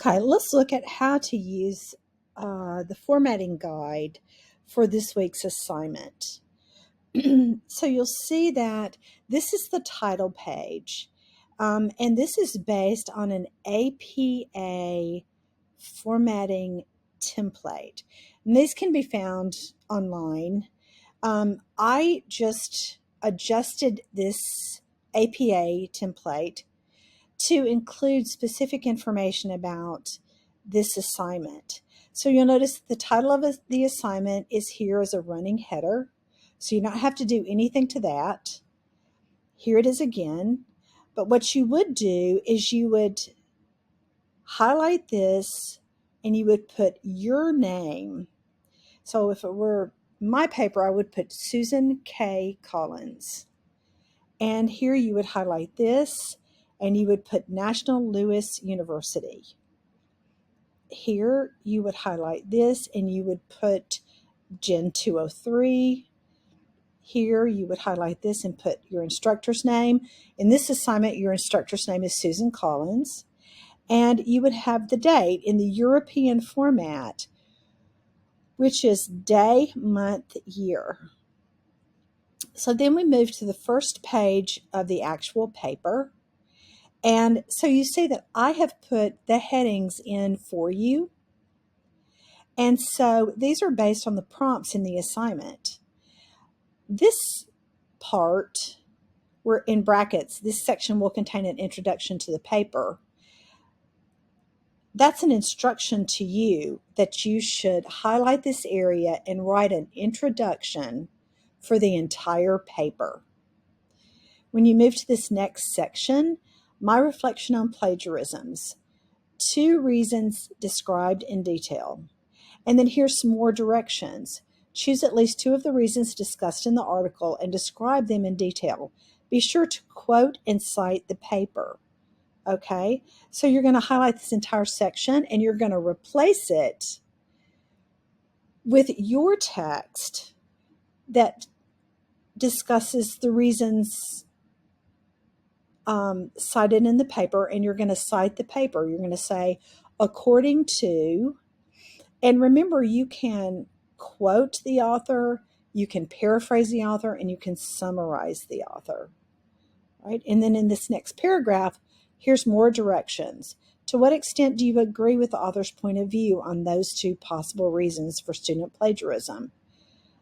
Okay, let's look at how to use the formatting guide for this week's assignment. So you'll see that this is the title page, and this is based on an APA formatting template. And these can be found online. I just adjusted this APA template to include specific information about this assignment. So you'll notice the title of the assignment is here as a running header. So you don't have to do anything to that. Here it is again. But what you would do is you would highlight this and you would put your name. So if it were my paper, I would put Susan K. Collins. And here you would highlight this and you would put National Louis University. Here you would highlight this and you would put Gen 203. Here you would highlight this and put your instructor's name. In this assignment, your instructor's name is Susan Collins. And you would have the date in the European format, which is day, month, year. So then we move to the first page of the actual paper. And so you see that I have put the headings in for you. And so these are based on the prompts in the assignment. This part, we're in brackets, this section will contain an introduction to the paper. That's an instruction to you that you should highlight this area and write an introduction for the entire paper. When you move to this next section, my reflection on plagiarisms, 2 reasons described in detail. And then here's some more directions. Choose at least 2 of the reasons discussed in the article and describe them in detail. Be sure to quote and cite the paper. Okay, so you're going to highlight this entire section and you're going to replace it with your text that discusses the reasons cited in the paper, and you're going to cite the paper. You're going to say, according to, and remember, you can quote the author, you can paraphrase the author, and you can summarize the author. Right? And then in this next paragraph, here's more directions. To what extent do you agree with the author's point of view on those 2 possible reasons for student plagiarism?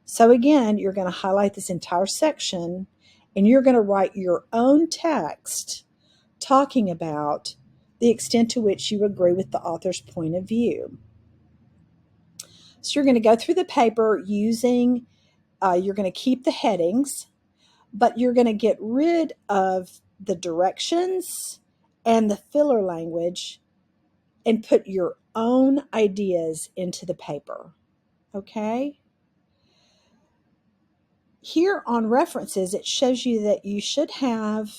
So again, you're going to highlight this entire section and you're going to write your own text talking about the extent to which you agree with the author's point of view. So you're going to go through the paper using, you're going to keep the headings, but you're going to get rid of the directions and the filler language and put your own ideas into the paper. Okay? Here on references, it shows you that you should have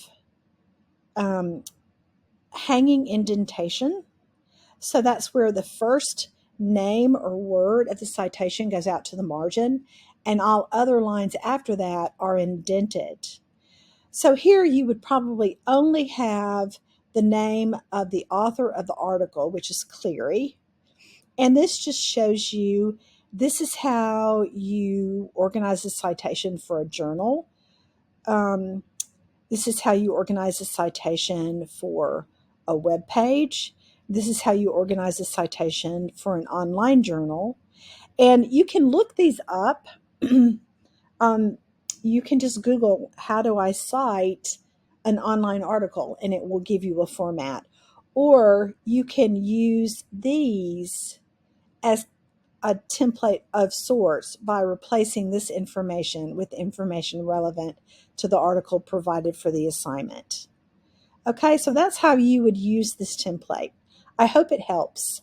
hanging indentation. So that's where the first name or word of the citation goes out to the margin, and all other lines after that are indented. So here you would probably only have the name of the author of the article, which is Cleary. And this just shows you this is how you organize a citation for a journal. This is how you organize a citation for a web page. This is how you organize a citation for an online journal. And you can look these up. You can just Google, how do I cite an online article? And it will give you a format. Or you can use these as a template of sorts by replacing this information with information relevant to the article provided for the assignment. Okay, so that's how you would use this template. I hope it helps.